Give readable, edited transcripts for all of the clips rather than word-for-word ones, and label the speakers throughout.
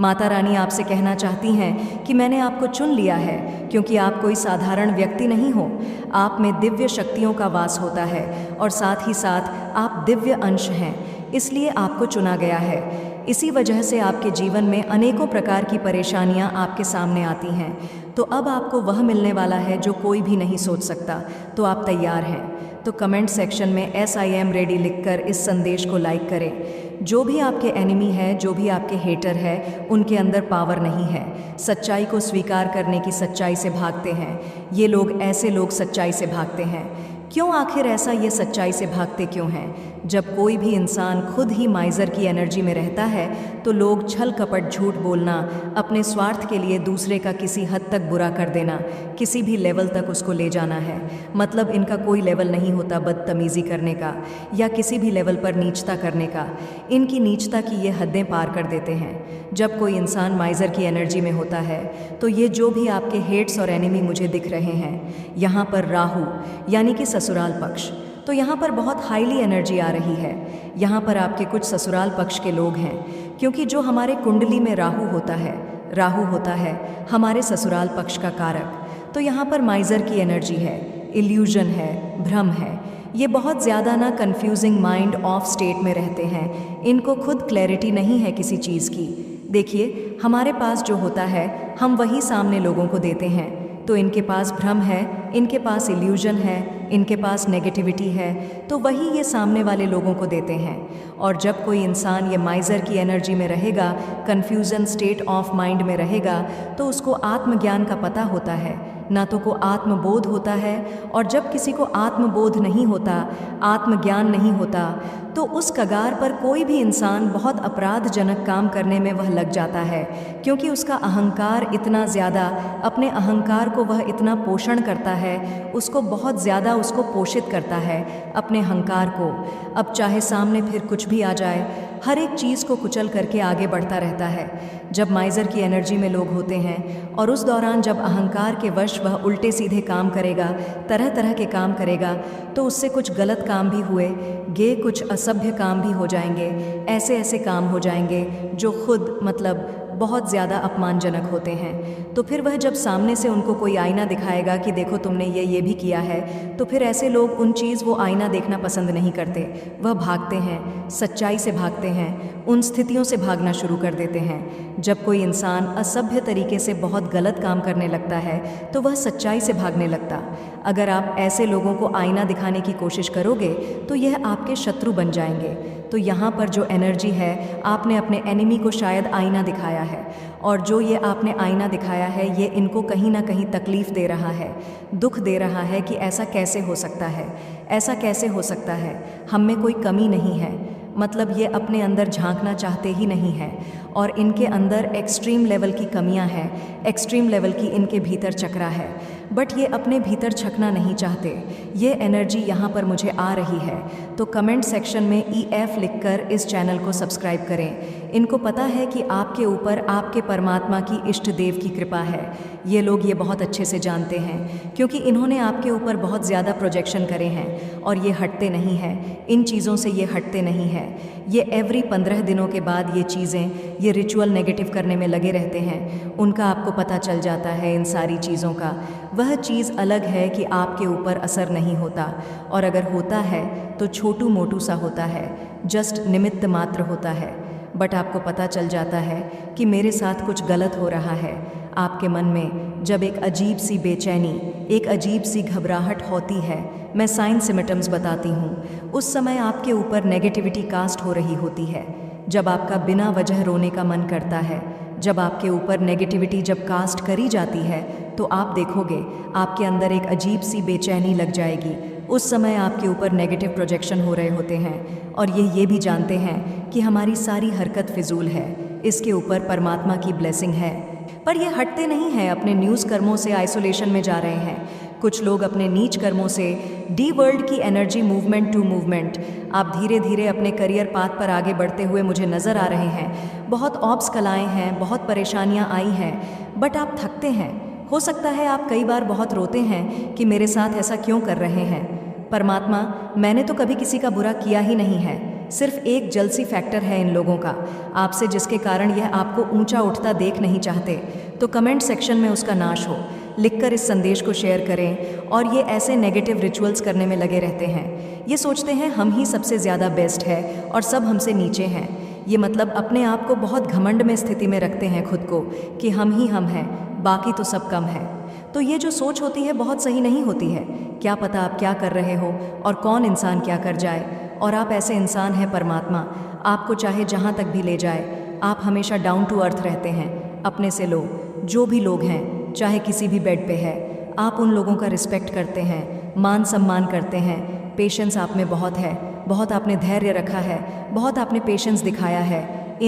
Speaker 1: माता रानी आपसे कहना चाहती हैं कि मैंने आपको चुन लिया है, क्योंकि आप कोई साधारण व्यक्ति नहीं हो। आप में दिव्य शक्तियों का वास होता है और साथ ही साथ आप दिव्य अंश हैं, इसलिए आपको चुना गया है। इसी वजह से आपके जीवन में अनेकों प्रकार की परेशानियां आपके सामने आती हैं। तो अब आपको वह मिलने वाला है जो कोई भी नहीं सोच सकता। तो आप तैयार हैं? तो कमेंट सेक्शन में SI am ready लिखकर इस संदेश को लाइक करें। जो भी आपके एनिमी है, जो भी आपके हेटर है, उनके अंदर पावर नहीं है। सच्चाई को स्वीकार करने की सच्चाई से भागते हैं ये लोग। ऐसे लोग सच्चाई से भागते हैं क्यों? आखिर ऐसा ये सच्चाई से भागते क्यों हैं? जब कोई भी इंसान खुद ही माइज़र की एनर्जी में रहता है तो लोग छल कपट, झूठ बोलना, अपने स्वार्थ के लिए दूसरे का किसी हद तक बुरा कर देना, किसी भी लेवल तक उसको ले जाना है। मतलब इनका कोई लेवल नहीं होता बदतमीज़ी करने का या किसी भी लेवल पर नीचता करने का। इनकी नीचता की ये हदें पार कर देते हैं। जब कोई इंसान माइज़र की एनर्जी में होता है तो ये जो भी आपके हेट्स और एनिमी मुझे दिख रहे हैं, यहाँ पर राहु यानी कि ससुराल पक्ष, तो यहाँ पर बहुत हाईली एनर्जी आ रही है। यहाँ पर आपके कुछ ससुराल पक्ष के लोग हैं, क्योंकि जो हमारे कुंडली में राहु होता है हमारे ससुराल पक्ष का कारक। तो यहाँ पर माइज़र की एनर्जी है, इल्यूजन है, भ्रम है। ये बहुत ज़्यादा ना कंफ्यूजिंग माइंड ऑफ स्टेट में रहते हैं। इनको खुद क्लैरिटी नहीं है किसी चीज़ की। देखिए, हमारे पास जो होता है हम वही सामने लोगों को देते हैं। तो इनके पास भ्रम है, इनके पास इल्यूजन है, इनके पास नेगेटिविटी है, तो वही ये सामने वाले लोगों को देते हैं। और जब कोई इंसान ये माइज़र की एनर्जी में रहेगा, कन्फ्यूज़न स्टेट ऑफ माइंड में रहेगा, तो उसको आत्मज्ञान का पता होता है, ना तो को आत्मबोध होता है। और जब किसी को आत्मबोध नहीं होता, आत्मज्ञान नहीं होता, तो उस कगार पर कोई भी इंसान बहुत अपराधजनक काम करने में वह लग जाता है, क्योंकि उसका अहंकार इतना ज़्यादा, अपने अहंकार को वह इतना पोषण करता है, उसको बहुत ज़्यादा उसको पोषित करता है अपने अहंकार को। अब चाहे सामने फिर कुछ भी आ जाए, हर एक चीज़ को कुचल करके आगे बढ़ता रहता है। जब माइज़र की एनर्जी में लोग होते हैं और उस दौरान जब अहंकार के वश वह उल्टे सीधे काम करेगा, तरह तरह के काम करेगा, तो उससे कुछ गलत काम भी हुएंगे, कुछ असभ्य काम भी हो जाएंगे, ऐसे ऐसे काम हो जाएंगे जो खुद मतलब बहुत ज़्यादा अपमानजनक होते हैं। तो फिर वह जब सामने से उनको कोई आईना दिखाएगा कि देखो तुमने ये भी किया है, तो फिर ऐसे लोग उन चीज़ वो आईना देखना पसंद नहीं करते। वह भागते हैं, सच्चाई से भागते हैं, उन स्थितियों से भागना शुरू कर देते हैं। जब कोई इंसान असभ्य तरीके से बहुत गलत काम करने लगता है तो वह सच्चाई से भागने लगता। अगर आप ऐसे लोगों को आईना दिखाने की कोशिश करोगे तो यह आपके शत्रु बन जाएंगे। तो यहाँ पर जो एनर्जी है, आपने अपने एनिमी को शायद आईना दिखाया है, और जो ये आपने आईना दिखाया है ये इनको कहीं ना कहीं तकलीफ़ दे रहा है, दुख दे रहा है कि ऐसा कैसे हो सकता है, ऐसा कैसे हो सकता है, हम में कोई कमी नहीं है। मतलब ये अपने अंदर झांकना चाहते ही नहीं हैं और इनके अंदर एक्सट्रीम लेवल की कमियां हैं, एक्सट्रीम लेवल की इनके भीतर चक्रा है, बट ये अपने भीतर छकना नहीं चाहते। ये एनर्जी यहाँ पर मुझे आ रही है। तो कमेंट सेक्शन में EF लिखकर इस चैनल को सब्सक्राइब करें। इनको पता है कि आपके ऊपर आपके परमात्मा की इष्ट देव की कृपा है। ये लोग ये बहुत अच्छे से जानते हैं, क्योंकि इन्होंने आपके ऊपर बहुत ज़्यादा प्रोजेक्शन करे हैं और ये हटते नहीं हैं, इन चीज़ों से ये हटते नहीं हैं। ये एवरी 15 दिनों के बाद ये चीज़ें, ये रिचुअल नेगेटिव करने में लगे रहते हैं। उनका आपको पता चल जाता है इन सारी चीज़ों का। वह चीज़ अलग है कि आपके ऊपर असर नहीं होता, और अगर होता है तो छोटू मोटू सा होता है, जस्ट निमित्त मात्र होता है। बट आपको पता चल जाता है कि मेरे साथ कुछ गलत हो रहा है। आपके मन में जब एक अजीब सी बेचैनी, एक अजीब सी घबराहट होती है, मैं साइन सिम्टम्स बताती हूँ, उस समय आपके ऊपर नेगेटिविटी कास्ट हो रही होती है। जब आपका बिना वजह रोने का मन करता है, जब आपके ऊपर नेगेटिविटी जब कास्ट करी जाती है, तो आप देखोगे आपके अंदर एक अजीब सी बेचैनी लग जाएगी। उस समय आपके ऊपर नेगेटिव प्रोजेक्शन हो रहे होते हैं और ये भी जानते हैं कि हमारी सारी हरकत फिजूल है, इसके ऊपर परमात्मा की ब्लेसिंग है। पर ये हटते नहीं हैं, अपने न्यूज़ कर्मों से आइसोलेशन में जा रहे हैं। कुछ लोग अपने नीच कर्मों से डी वर्ल्ड की एनर्जी, मूवमेंट टू मूवमेंट, आप धीरे धीरे अपने करियर पाथ पर आगे बढ़ते हुए मुझे नज़र आ रहे हैं। बहुत ऑब्स्टकल आए हैं, बहुत परेशानियां आई हैं, बट आप थकते हैं। हो सकता है आप कई बार बहुत रोते हैं कि मेरे साथ ऐसा क्यों कर रहे हैं। परमात्मा, मैंने तो कभी किसी का बुरा किया ही नहीं है, सिर्फ एक जलसी फैक्टर है इन लोगों का आपसे, जिसके कारण यह आपको ऊंचा उठता देख नहीं चाहते। तो कमेंट सेक्शन में उसका नाश हो लिखकर इस संदेश को शेयर करें। और ये ऐसे नेगेटिव रिचुअल्स करने में लगे रहते हैं। ये सोचते हैं हम ही सबसे ज़्यादा बेस्ट है और सब हमसे नीचे हैं। ये मतलब अपने आप को बहुत घमंड में स्थिति में रखते हैं खुद को कि हम ही हम हैं, बाकी तो सब कम है। तो ये जो सोच होती है बहुत सही नहीं होती है। क्या पता आप क्या कर रहे हो और कौन इंसान क्या कर जाए। और आप ऐसे इंसान हैं, परमात्मा आपको चाहे जहाँ तक भी ले जाए। आप हमेशा डाउन टू अर्थ रहते हैं। अपने से लो, जो भी लोग हैं, चाहे किसी भी बेड पे है, आप उन लोगों का रिस्पेक्ट करते हैं, मान सम्मान करते हैं। पेशेंस आप में बहुत है, बहुत आपने धैर्य रखा है, बहुत आपने पेशेंस दिखाया है।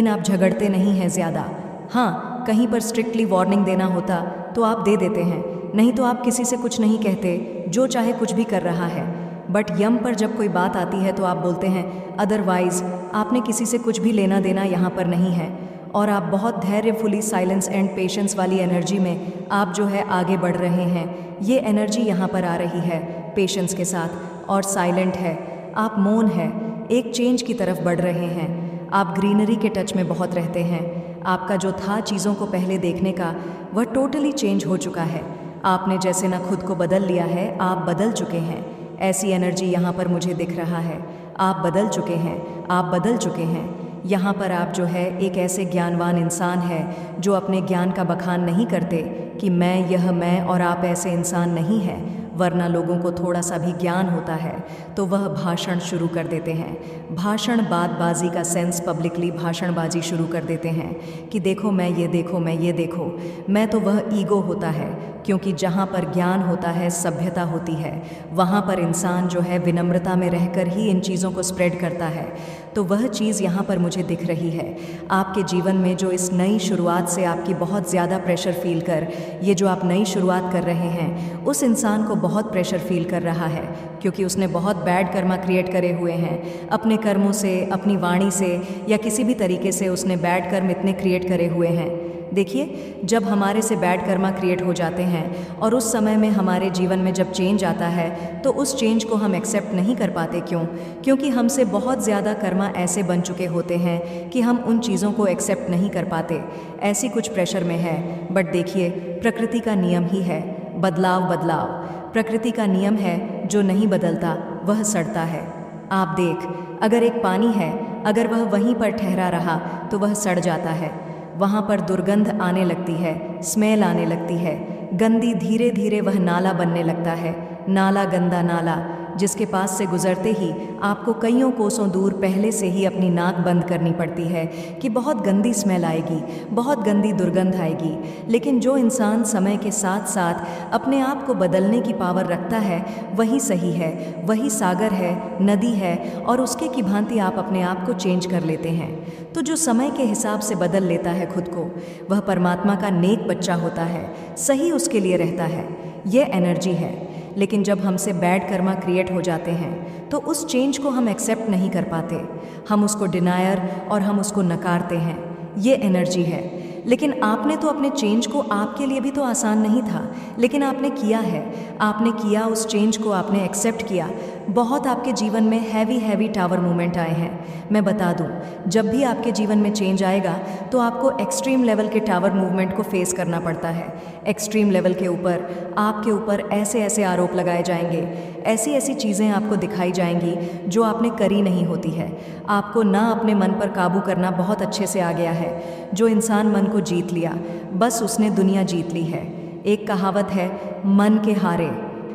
Speaker 1: आप झगड़ते नहीं हैं ज़्यादा। हाँ, कहीं पर स्ट्रिक्टली वार्निंग देना होता तो आप दे देते हैं, नहीं तो आप किसी से कुछ नहीं कहते, जो चाहे कुछ भी कर रहा है। बट यम पर जब कोई बात आती है तो आप बोलते हैं अदरवाइज। आपने किसी से कुछ भी लेना देना यहाँ पर नहीं है। और आप बहुत धैर्यफुली साइलेंस एंड पेशेंस वाली एनर्जी में आप जो है आगे बढ़ रहे हैं। ये एनर्जी यहाँ पर आ रही है पेशेंस के साथ और साइलेंट है। आप मौन है, एक चेंज की तरफ बढ़ रहे हैं। आप ग्रीनरी के टच में बहुत रहते हैं। आपका जो था चीज़ों को पहले देखने का, वह टोटली चेंज हो चुका है। आपने जैसे ना खुद को बदल लिया है, आप बदल चुके हैं। ऐसी एनर्जी यहाँ पर मुझे दिख रहा है। आप बदल चुके हैं, आप बदल चुके हैं। यहाँ पर आप जो है एक ऐसे ज्ञानवान इंसान है जो अपने ज्ञान का बखान नहीं करते कि मैं, यह मैं, और आप ऐसे इंसान नहीं हैं। वरना लोगों को थोड़ा सा भी ज्ञान होता है तो वह भाषण शुरू कर देते हैं। भाषण बातबाजी का सेंस, पब्लिकली भाषणबाजी शुरू कर देते हैं कि देखो मैं ये, देखो मैं ये, देखो मैं। तो वह ईगो होता है, क्योंकि जहाँ पर ज्ञान होता है, सभ्यता होती है, वहाँ पर इंसान जो है विनम्रता में रहकर ही इन चीज़ों को स्प्रेड करता है। तो वह चीज़ यहाँ पर मुझे दिख रही है। आपके जीवन में जो इस नई शुरुआत से आपकी बहुत ज़्यादा प्रेशर फील कर, ये जो आप नई शुरुआत कर रहे हैं, उस इंसान को बहुत प्रेशर फील कर रहा है, क्योंकि उसने बहुत बैड कर्मा क्रिएट करे हुए हैं। अपने कर्मों से, अपनी वाणी से या किसी भी तरीके से उसने बैड कर्म इतने क्रिएट करे हुए हैं। देखिए, जब हमारे से बैड कर्मा क्रिएट हो जाते हैं और उस समय में हमारे जीवन में जब चेंज आता है तो उस चेंज को हम एक्सेप्ट नहीं कर पाते। क्यों? क्योंकि हमसे बहुत ज़्यादा कर्मा ऐसे बन चुके होते हैं कि हम उन चीज़ों को एक्सेप्ट नहीं कर पाते। ऐसी कुछ प्रेशर में है। बट देखिए, प्रकृति का नियम ही है बदलाव। बदलाव प्रकृति का नियम है, जो नहीं बदलता वह सड़ता है। आप देख, अगर एक पानी है, अगर वह वहीं पर ठहरा रहा तो वह सड़ जाता है। वहाँ पर दुर्गंध आने लगती है, स्मेल आने लगती है, गंदी, धीरे धीरे वह नाला बनने लगता है। नाला, गंदा नाला, जिसके पास से गुजरते ही आपको कईयों कोसों दूर पहले से ही अपनी नाक बंद करनी पड़ती है कि बहुत गंदी स्मेल आएगी, बहुत गंदी दुर्गंध आएगी। लेकिन जो इंसान समय के साथ साथ अपने आप को बदलने की पावर रखता है, वही सही है, वही सागर है, नदी है, और उसके की भांति आप अपने आप को चेंज कर लेते हैं। तो जो समय के हिसाब से बदल लेता है खुद को, वह परमात्मा का नेक बच्चा होता है, सही उसके लिए रहता है। ये एनर्जी है। लेकिन जब हमसे बैड कर्मा क्रिएट हो जाते हैं तो उस चेंज को हम एक्सेप्ट नहीं कर पाते। हम उसको डिनायर और हम उसको नकारते हैं। ये एनर्जी है। लेकिन आपने तो अपने चेंज को, आपके लिए भी तो आसान नहीं था, लेकिन आपने किया है। आपने किया, उस चेंज को आपने एक्सेप्ट किया। बहुत आपके जीवन में हैवी टावर मूवमेंट आए हैं। मैं बता दूं, जब भी आपके जीवन में चेंज आएगा तो आपको एक्सट्रीम लेवल के टावर मूवमेंट को फेस करना पड़ता है। एक्सट्रीम लेवल के ऊपर आपके ऊपर ऐसे ऐसे आरोप लगाए जाएंगे, ऐसी ऐसी चीज़ें आपको दिखाई जाएंगी जो आपने करी नहीं होती है। आपको ना अपने मन पर काबू करना बहुत अच्छे से आ गया है। जो इंसान मन को जीत लिया, बस उसने दुनिया जीत ली है। एक कहावत है, मन के हारे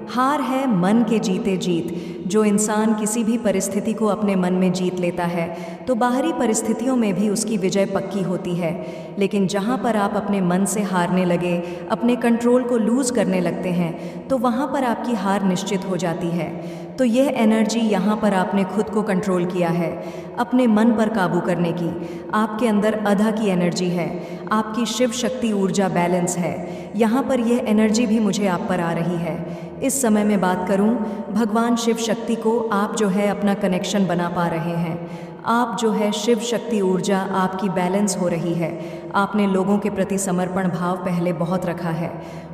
Speaker 1: हार है, मन के जीते जीत। जो इंसान किसी भी परिस्थिति को अपने मन में जीत लेता है तो बाहरी परिस्थितियों में भी उसकी विजय पक्की होती है। लेकिन जहाँ पर आप अपने मन से हारने लगे, अपने कंट्रोल को लूज़ करने लगते हैं, तो वहाँ पर आपकी हार निश्चित हो जाती है। तो यह एनर्जी यहाँ पर आपने खुद को कंट्रोल किया है, अपने मन पर काबू करने की। आपके अंदर अधा की एनर्जी है, आपकी शिव शक्ति ऊर्जा बैलेंस है। यहाँ पर यह एनर्जी भी मुझे आप पर आ रही है। इस समय मैं बात करूं, भगवान शिव शक्ति को आप जो है अपना कनेक्शन बना पा रहे हैं। आप जो है शिव शक्ति ऊर्जा आपकी बैलेंस हो रही है। आपने लोगों के प्रति समर्पण भाव पहले बहुत रखा है।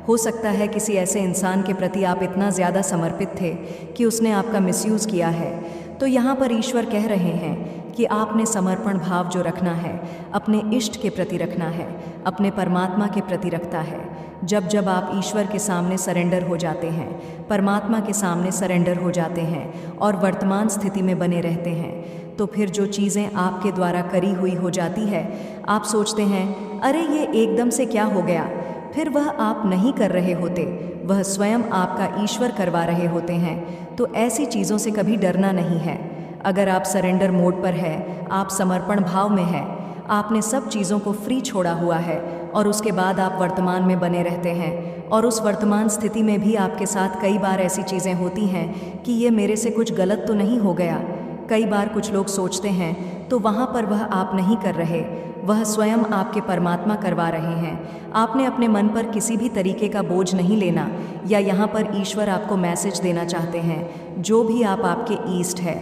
Speaker 1: हो सकता है किसी ऐसे इंसान के प्रति आप इतना ज़्यादा समर्पित थे कि उसने आपका मिसयूज़ किया है। तो यहाँ पर ईश्वर कह रहे हैं कि आपने समर्पण भाव जो रखना है अपने इष्ट के प्रति रखना है, अपने परमात्मा के प्रति रखता है। जब जब आप ईश्वर के सामने सरेंडर हो जाते हैं, परमात्मा के सामने सरेंडर हो जाते हैं और वर्तमान स्थिति में बने रहते हैं, तो फिर जो चीज़ें आपके द्वारा करी हुई हो जाती है, आप सोचते हैं अरे ये एकदम से क्या हो गया। फिर वह आप नहीं कर रहे होते, वह स्वयं आपका ईश्वर करवा रहे होते हैं। तो ऐसी चीज़ों से कभी डरना नहीं है। अगर आप सरेंडर मोड पर है, आप समर्पण भाव में है, आपने सब चीज़ों को फ्री छोड़ा हुआ है और उसके बाद आप वर्तमान में बने रहते हैं। और उस वर्तमान स्थिति में भी आपके साथ कई बार ऐसी चीज़ें होती हैं कि ये मेरे से कुछ गलत तो नहीं हो गया। कई बार कुछ लोग सोचते हैं, तो वहाँ पर वह आप नहीं कर रहे, वह स्वयं आपके परमात्मा करवा रहे हैं। आपने अपने मन पर किसी भी तरीके का बोझ नहीं लेना, या यहाँ पर ईश्वर आपको मैसेज देना चाहते हैं, जो भी आप आपके ईस्ट है